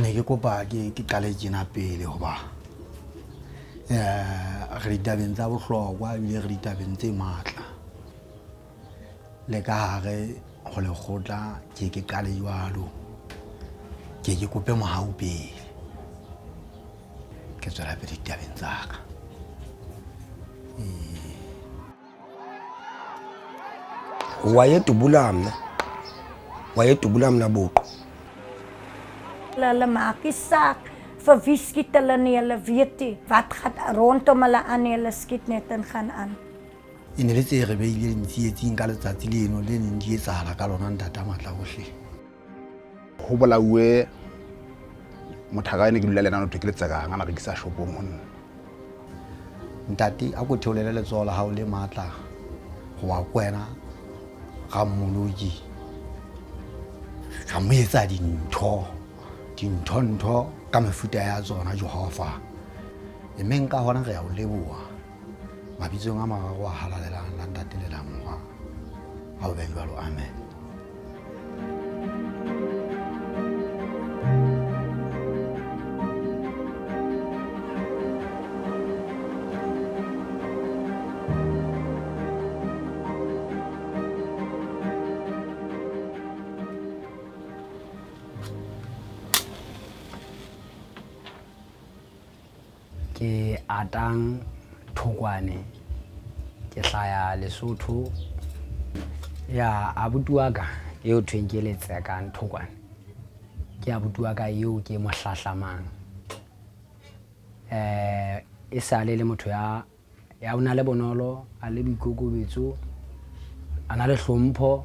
ne ke kopa ke qale tjena pele hoba re ditabeng tsa bohlokwa ebile re ditabeng tse matla le ka hare go lekgotla ke qale jwalo ke kope mohau pele ke tswela pele ditabeng tsa ka. Wayetubula mna boqo. Hulle maak nie saak vir wie skiet hulle nie, hulle weet nie wat gaan rondom hulle aan, hulle skiet net en gaan aan. E ne le tse re beileng tsietsing ka letsatsi leno le neng di etsahala ka lona ntata matla bohle. Ho bolauwe mothaka ene ke dula le nana ke letsa ka ngana re kisa shopong honna. Ntate a ko theolele letsoho la hao le matla go wa kwena ga mmoloji ga mo etsa dintho ka mefuta ya tsona Jehova. Mme nka hona re ya o leboha mabitsong a mararo a halalelang la ntate le la mmoa ha o be jwalo. Amen. Ke atang Thokwane ke hlaya Lesotho ya abuti wa ka eo thweng ke Letseka Thokwane ke abuti wa ka eo ke mo hlahlamang. E sale le motho ya una le bonolo a le boikokobetso a na le hlompho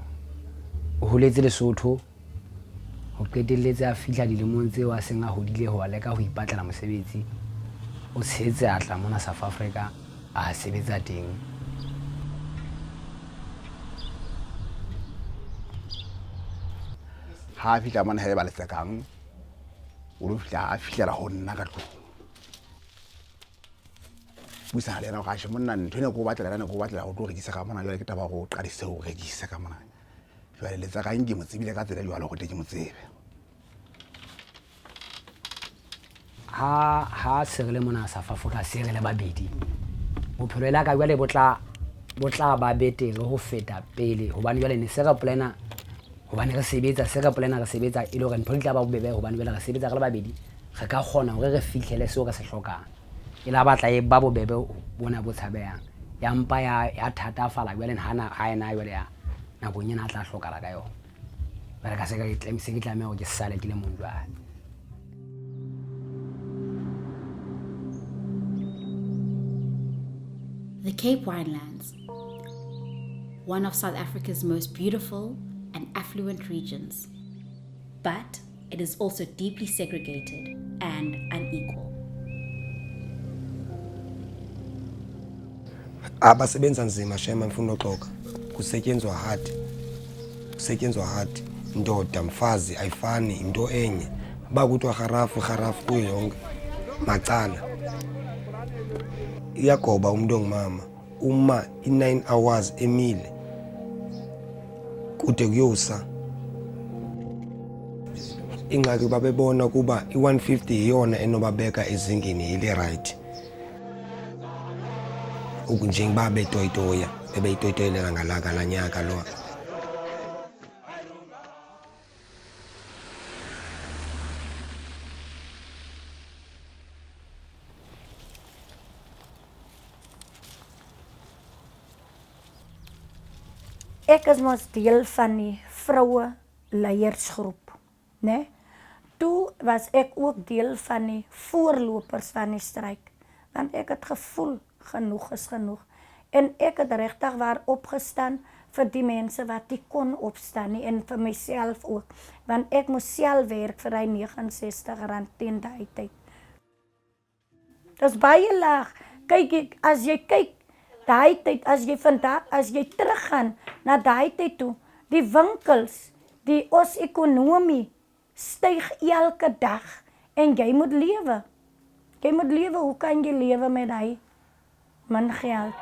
o holetse Lesotho ho qetelletse a fihla dilemong tseo a seng a hodile ho leka ho ipatlela mosebetsi o tshetse a tla mona South Africa a sebetsa teng. Ha fihla mona he ba letsekang o lo fihla a fihlela ho nna ka tlung busa le na ga she monna ntho ne go batlela go tlo rekisa ka mona jwale ke taba go qadise ho rekisa ka mona jwale letsakang ke mo tsebile ka tsela jwalo go te ke mo tsebe. Ha se re le mona South Africa se re le babedi bophelo la ka jwale botla ba betere ho feta pele hobane jwale ne se re plana hobane re sebetsa e le hore ntho di tla ba bobebe hobane jwale re sebetsa re le babedi re ka kgona hore re fihlele seo ka se hlokang e la batla e ba bobebe bona bo tshabehang ya mpa ya thatafala jwale ha ena jwale ya nakong ena a tla hlokala ka yona ba re ka se ke tlameha ho ke sale ke le mong jwale. The Cape Winelands, one of South Africa's most beautiful and affluent regions, but it is also deeply segregated and unequal. Abasebenza nzima shema mfuna uxoka kusetyenzwa hard indoda mfazi ayifani into enye ba kuthiwa harafu kuyo yonke macala iyagoba umuntu ongumama uma i9 hours emile kude kuyosa ingxaki babebona kuba i150 iyona enobabeka ezingeni eli right ukunjengoba betoyitoya bebeyitoyitoyelela ngalaka lanyaka lo. Ek is mos deel van die vroue leiersgroep, né? Toe was ek ook deel van die voorlopers van die streik, want ek het gevoel genoeg is genoeg en ek het regtig waar opgestaan vir die mense wat nie kon opstaan nie en vir myself ook, want ek moes self werk vir die R69 teen daai tyd. Dis baie laag. Kyk, as jy kyk daai tyd, as jy teruggaan na daai tyd toe, die winkels, ons ekonomie styg elke dag en jy moet lewe. Jy moet lewe, hoe kan jy lewe met daai min geld?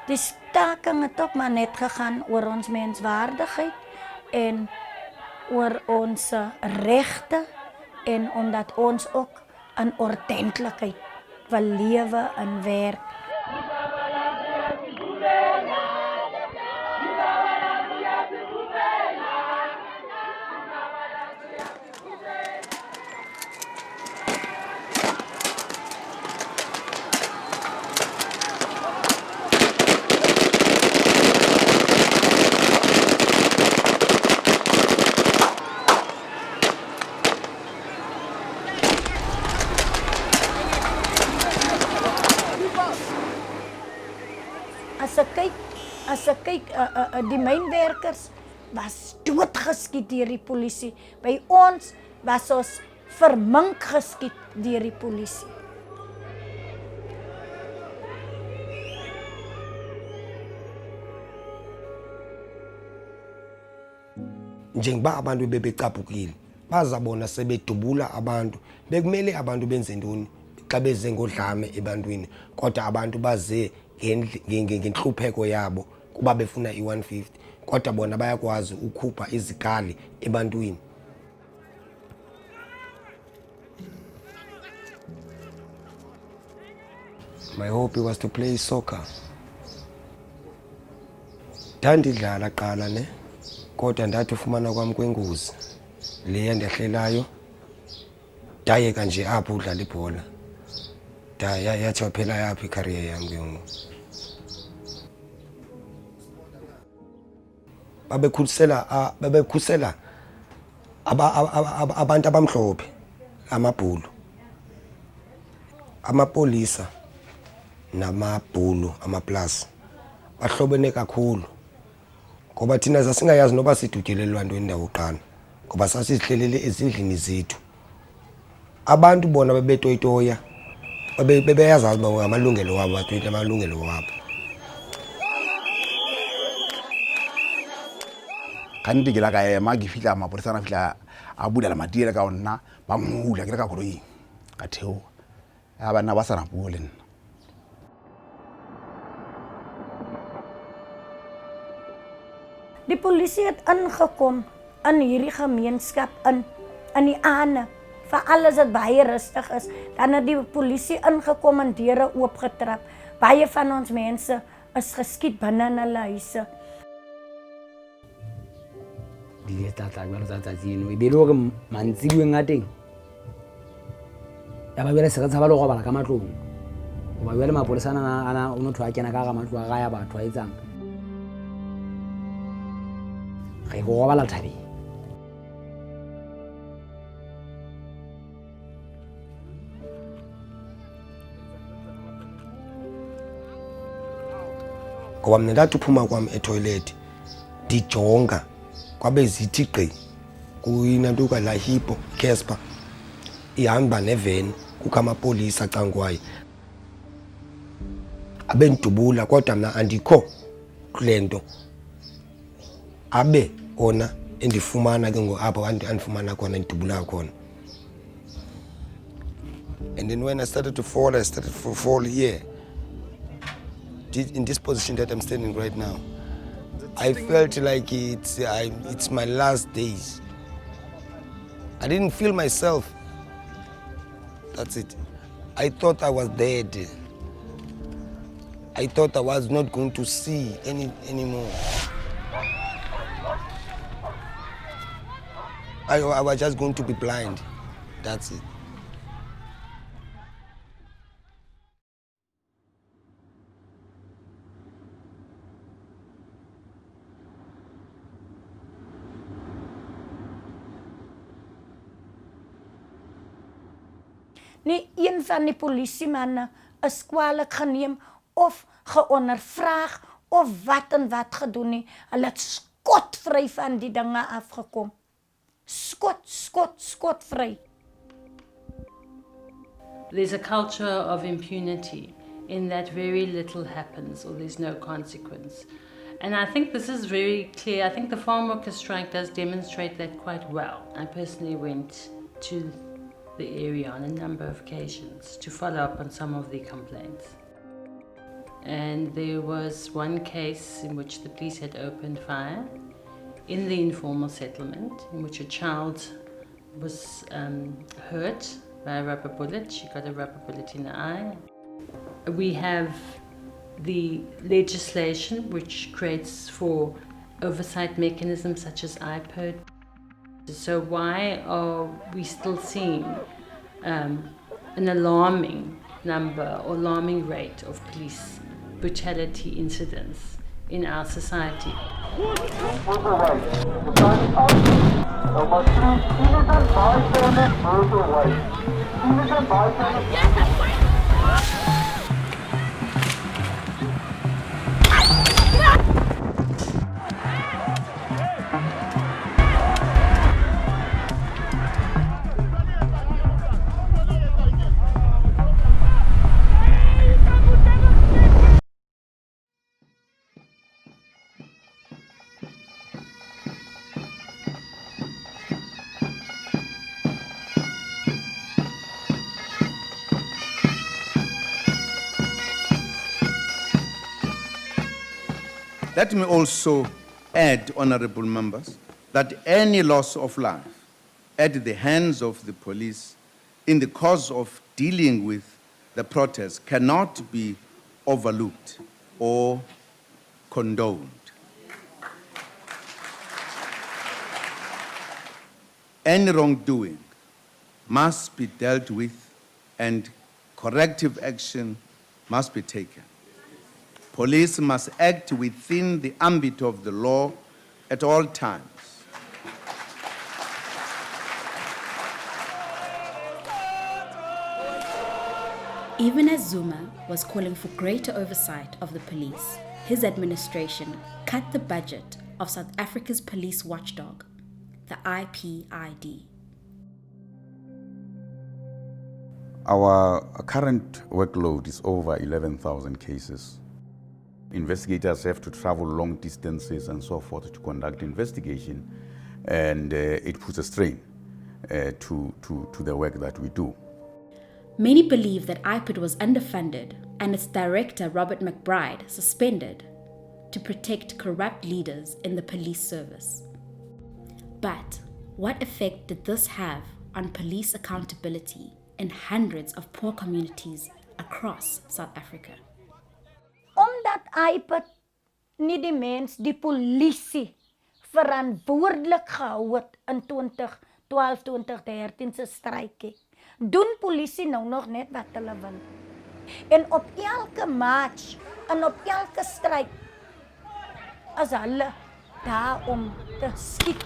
Die staking het ook maar net gegaan oor ons menswaardigheid en oor ons regte en omdat ons ook in ordentlikheid wil lewe en werk. As ek kyk, die mynwerkers was doodgeskiet deur die polisie. By ons was ons vermink geskiet deur die polisie. Njengoba abantu bebecaphukile bazabona sebedubula abantu bekumele abantu benze ntoni xa beze ngodlame ebantwini kodwa abantu baze ngenhlupheko yabo kuba befuna i-150 kodwa bona bayakwazi ukhupha izikali ebantwini. My hobby was to play soccer. Ndandidlala qala ne kodwa ndathi ufumana kwami kwengozi le yandehlelayo ndayeka nje apho udlala ibhola yathi waphela yaphi icareer yami ke ngoku. Babekhusela abantu abamhlophe amabhulu amapolisa namabhulu amaplasi bahlobene kakhulu ngoba thina sasingayazi noba sidutyelelwa ntoni ndawo qala ngoba sasizihlelele ezindlini zethu. Abantu bona bebetoyitoya bebeyazazi uba amalungelo wabo batwethe amalungelo wabo. Kannete ke la ka ema ke fihla mapolisa na fihla a bulela matiele ka nna ba mmula ke le ka koloing ka theo ya bana ba sa na bua le nna. Die polisie het ingekom in hierdie gemeenskap in die aande. Vir alles wat baie rustig is, dan het die polisie ingekom en deure oopgetrap. Baie van ons mense is geskiet binne in hulle huise. Di tata ba tsa tsino e bele hore mantsibueng a teng ya ba bele se ka tsaba le go bala ka matlong go ba bele mapolisa ana o motho a kena ka ga matlo a ga ya batho a etsang ge go bala thabi ngoba mna ndathi uphuma kwami etoilet ndijonga kwabe zithi gqi kuyinanto la Hippo Casper ihamba neveni kukho amapolisa cangwayo abendubula kodwa mna andikho kulento abe ona endifumana ke ngoapho andifumana khona ndibula khona. And then when I started to fall, I started to fall here in this position that I'm standing right now. I felt like it's my last days. I didn't feel myself. That's it. I thought I was dead. I thought I was not going to see anymore. I was just going to be blind. That's it. Nie een van die polisiemanne is kwalijk geneem of geondervraag of wat en wat gedoen nie. Hulle het skotvry van die dinge afgekom. Skotvry. There's a culture of impunity in that very little happens or there's no consequence. And I think this is very clear. I think the farm workers' strike does demonstrate that quite well. I personally went to the area on a number of occasions to follow up on some of the complaints. And there was one case in which the police had opened fire in the informal settlement in which a child was hurt by a rubber bullet. She got a rubber bullet in the eye. We have the legislation which creates for oversight mechanisms such as IPERD. So why are we still seeing an alarming number or alarming rate of police brutality incidents in our society? Let me also add, honorable members, that any loss of life at the hands of the police in the course of dealing with the protests cannot be overlooked or condoned. Any wrongdoing must be dealt with and corrective action must be taken. Police must act within the ambit of the law at all times. Even as Zuma was calling for greater oversight of the police, his administration cut the budget of South Africa's police watchdog, the IPID. Our current workload is over 11,000 cases. Investigators have to travel long distances and so forth to conduct investigation, and it puts a strain to the work that we do. Many believe that IPID was underfunded and its director, Robert McBride, suspended to protect corrupt leaders in the police service. But what effect did this have on police accountability in hundreds of poor communities across South Africa? Omdat IPID nie die mens, die polisie verantwoordelik gehou het in 2012, 2013 se strykie, doen polisie nou nog net wat hulle wil. En op elke march en op elke stryk is hulle daar om te skiet.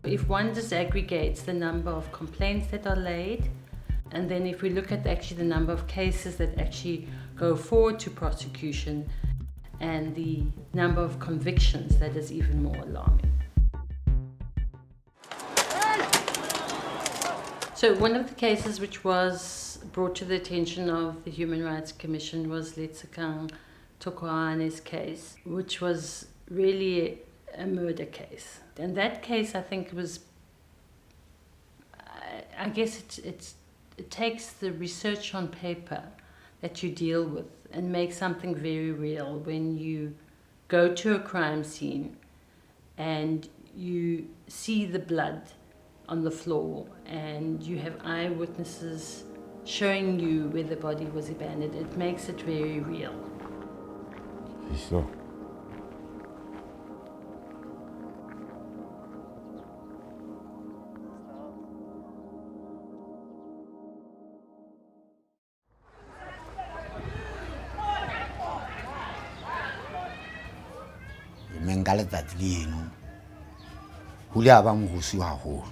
If one disaggregates the number of complaints that are laid, and then if we look at actually the number of cases that actually go forward to prosecution and the number of convictions, that is even more alarming. So one of the cases which was brought to the attention of the Human Rights Commission was Letsekang Tokoane's case, which was really a murder case. And that case, I think, was, I guess it takes the research on paper that you deal with and makes something very real when you go to a crime scene and you see the blood on the floor and you have eyewitnesses showing you where the body was abandoned. It makes it very real. Sure. Ka letsatsi leno ho le ba morusi haholo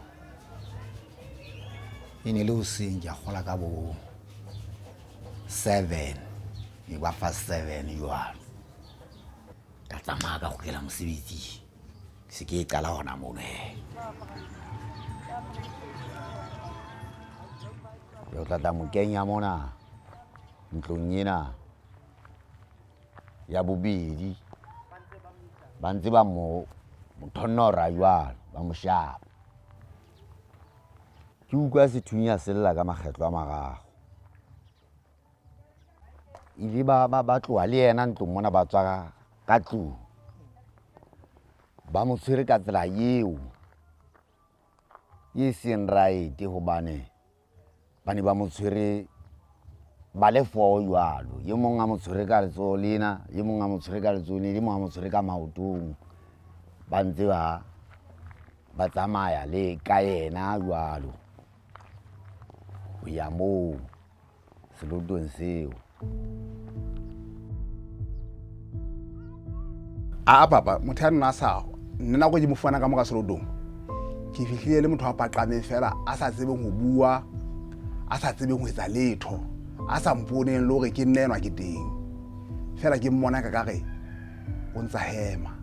e ne le ho seng ke gola ka bo 7 e ba fa 7 jwalo ka tsamaya ka go kela mosebetsi se ke qala hona mono yo tla mo kenya mona ntlong ena ya bobedi ba ntse ba mo thonora jwalo ba mo shapa ke utlwa sethunya sella ka makgetlo a mararo ile ba tloa le yena ntlong mona ba tswa ka tlung ba mo tshwere ka tsela eo e seng right hobane ba ne ba mo tshwere ba le fo jwalo ye mong a mo tshwere ka letsoho lena ye mong a mo tshwere ka letsone le mong a mo tshwere ka maotong ba ntse ba tsamaya le ka yena jwalo ho ya moo selotong seo. Papa motho a nna sa nna go di mo fana ka mo ka selotong ke fihlile le motho a paqame fela a sa tsebeng ho bua a sa tsebeng ho etsa letho a sa mponeng le hore ke nnenwa ke teng fela ke mmona ka kare o ntsa hema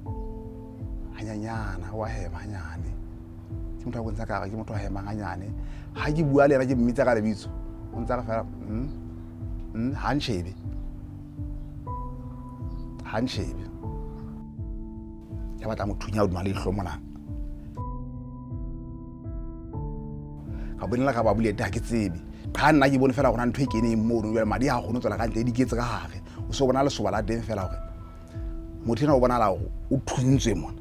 hanyanyana wa hema hanyane ke motho a bontsa ka ke motho a hema hanyane ha ke bua le yena ke mmitsa ka lebitso o ntsa ka fela handshake ya batla mothunya o duma le hlomona ka bonela ka ba bulete ha ke tsebe ga nna ke bone fela gona ntho e keneng mo re madi a gone tsela ka ntle di ketse ka gare o se bona le soba la teng fela gore motho ena o bona la o thuntswe mona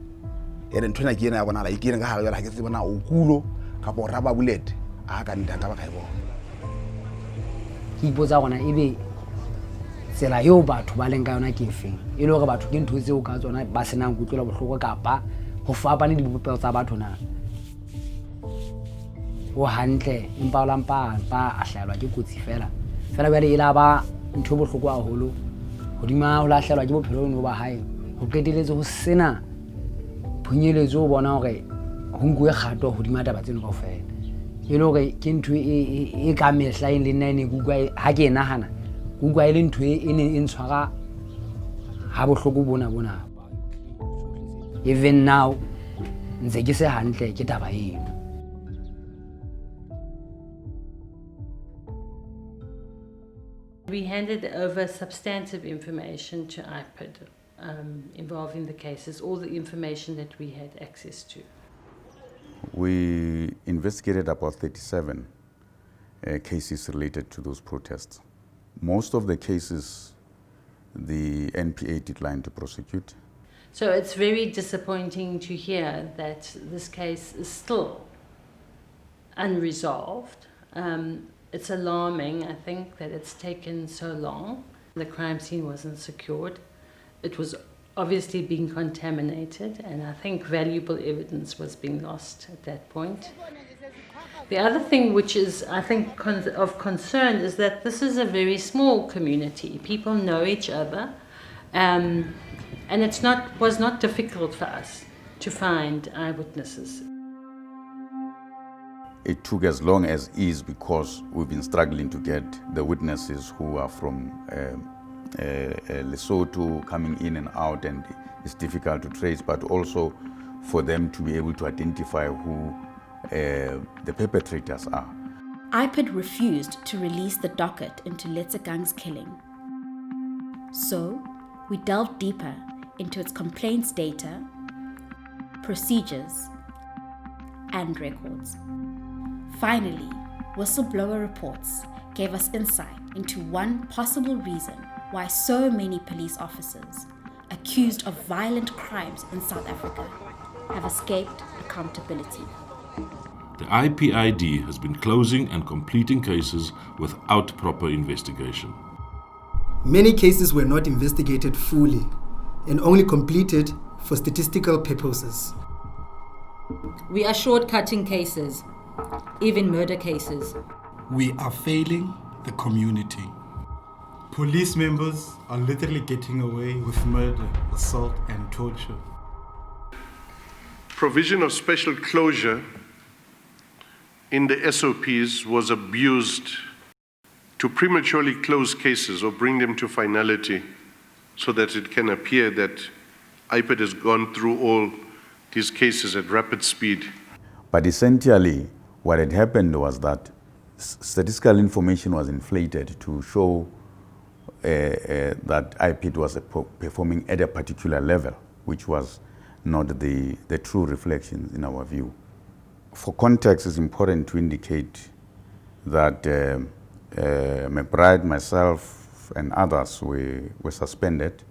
ene ntho ena ke ena ya bona la e kene ka gare ha ke tsebe na o kulo ka bo raba bulete a ka nta ka ba ka e bona ke ipotsa gona ebe tsela eo batho ba leng ka yona ke efeng e le gore batho ke ntho tseo ka tsona ba senang go tlola bohloko kapa go fapane di bopelo tsa batho na o hantle empa o lampa a hlaelwa ke kotsi fela jwale e la ba ntho bohloko haholo hodima ho lahlehelwa ke bophelo no ba hae ho qeteletse ho sena phunyeletso o bona hore ho nkuwe kgato hodima taba tseno kaofela e le hore ke ntho e ka mehla e le nna ne Google ha ke nahana Google ile ntho e ne e ntshwara ha bohloko bona even now ntse ke se hantle ke taba eno. We handed over substantive information to IPID involving the cases, all the information that we had access to. We investigated about 37 cases related to those protests. Most of the cases, the NPA declined to prosecute. So it's very disappointing to hear that this case is still unresolved. It's alarming, I think, that it's taken so long. The crime scene wasn't secured. It was obviously being contaminated, and I think valuable evidence was being lost at that point. The other thing which is, I think, of concern is that this is a very small community. People know each other, and it was not difficult for us to find eyewitnesses. It took as long as is because we've been struggling to get the witnesses who are from Lesotho coming in and out, and it's difficult to trace, but also for them to be able to identify who the perpetrators are. IPID refused to release the docket into Letsekang's killing. So, we delved deeper into its complaints data, procedures, and records. Finally, whistleblower reports gave us insight into one possible reason why so many police officers accused of violent crimes in South Africa have escaped accountability. The IPID has been closing and completing cases without proper investigation. Many cases were not investigated fully and only completed for statistical purposes. We are shortcutting cases, even murder cases. We are failing the community. Police members are literally getting away with murder, assault, and torture. Provision of special closure in the SOPs was abused to prematurely close cases or bring them to finality so that it can appear that IPID has gone through all these cases at rapid speed. But essentially, what had happened was that statistical information was inflated to show that IPID was performing at a particular level, which was not the true reflection in our view. For context, it's important to indicate that McBride, myself, and others were suspended.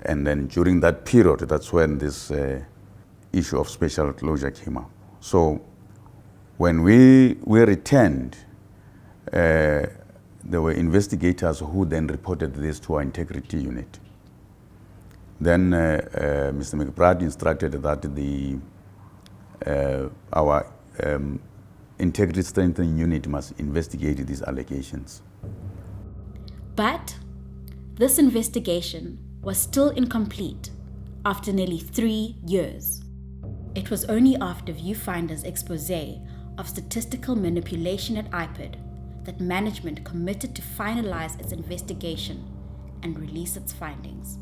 And then during that period, that's when this issue of special closure came up. So when we returned, there were investigators who then reported this to our integrity unit. Then Mr. McBride instructed that our integrity strengthening unit must investigate these allegations. But this investigation was still incomplete after nearly 3 years. It was only after Viewfinder's expose of statistical manipulation at IPID that management committed to finalize its investigation and release its findings.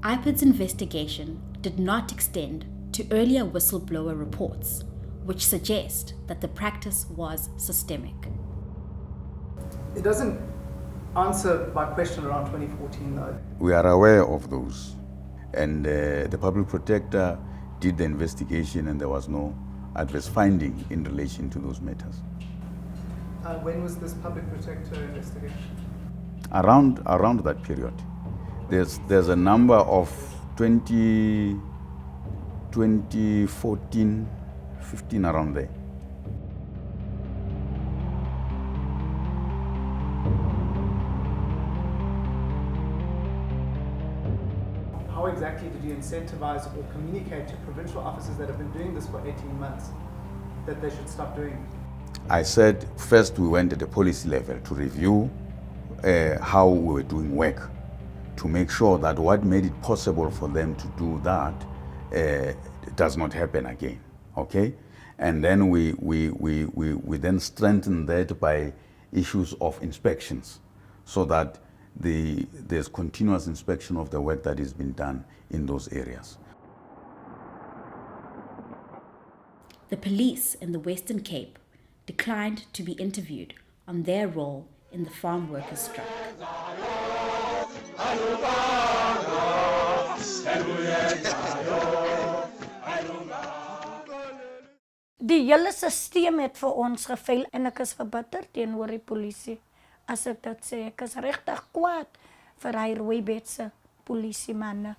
IPID's investigation did not extend to earlier whistleblower reports, which suggest that the practice was systemic. It doesn't answer my question around 2014 though. We are aware of those. And the public protector did the investigation and there was no adverse finding in relation to those matters. When was this public protector investigation? Around that period. There's a number of 2014, 15, around there. How exactly did you incentivize or communicate to provincial officers that have been doing this for 18 months that they should stop doing it? I said first we went at the policy level to review how we were doing work, to make sure that what made it possible for them to do that does not happen again, okay? And then we then strengthened that by issues of inspections, so that there's continuous inspection of the work that is being done in those areas. The police in the Western Cape declined to be interviewed on their role in the farm workers' strike. Die hele systeem het vir ons gefaal en ek is verbitter teenoor die polisie. As ek dit sê, ek is regtig kwaad vir hy rooibetse polisiemanne.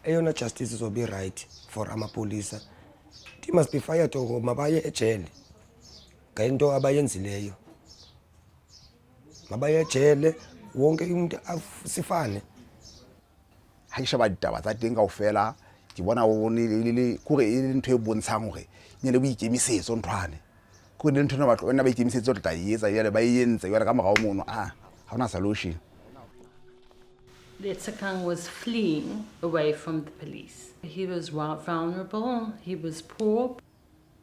Eyona justice will be right for amapolisa. They must be fired or mabaye ejele. Ngento abayenzileyo. Mabaye ejele wonke umuntu asifane. Ha ke sheba ditaba tsa teng kaofela ke bona o le kore e ntho e bontshang hore nyele bo ikemisetso nthwane. Ko le ntho ba tlo ba ikemisetso tla etsa yele ba yentse yele ka morao mono ha hona solution. Letsekang was fleeing away from the police. He was vulnerable, he was poor.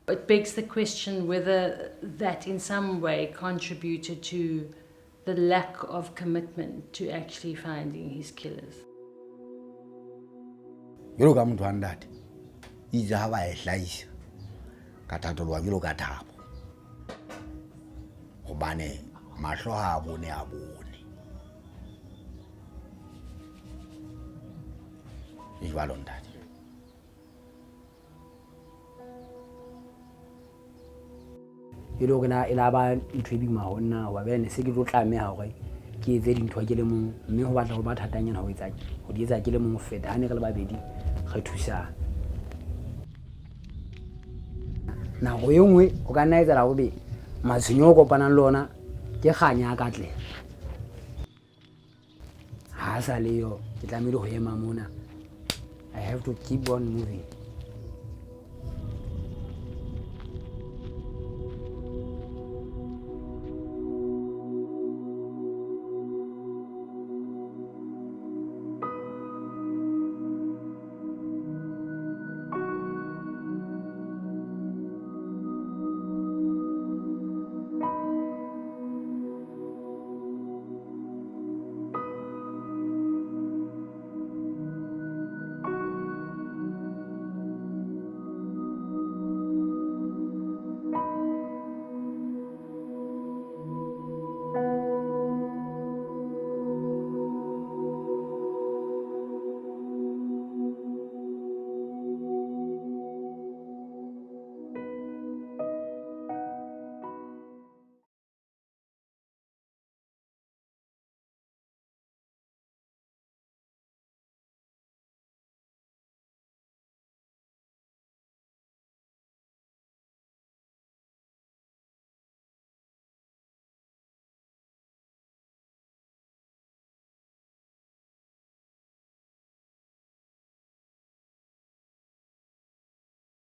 It begs the question whether that in some way contributed to the lack of commitment to actually finding his killers. Yolo ka motho andate ija ha ba e hlaisa ka tatolwa yolo ka thabo hobane mahlo ha bone a bone ijwalo ndate yolo kana ilaba ntwebi mahonna wa bene se ke tlo tlameha hore ke etse dintho ke le mong mme ho batla ho ba thatanyana ho etsa ho di etsa ke le mong feta ha ne re le babedi re thusa na go yengwe o ka nna etsa la go be matshwenyo go kopanang le ona ke ganya ka tle ha sa le yo ke tlamehile go ema mona I have to keep on moving.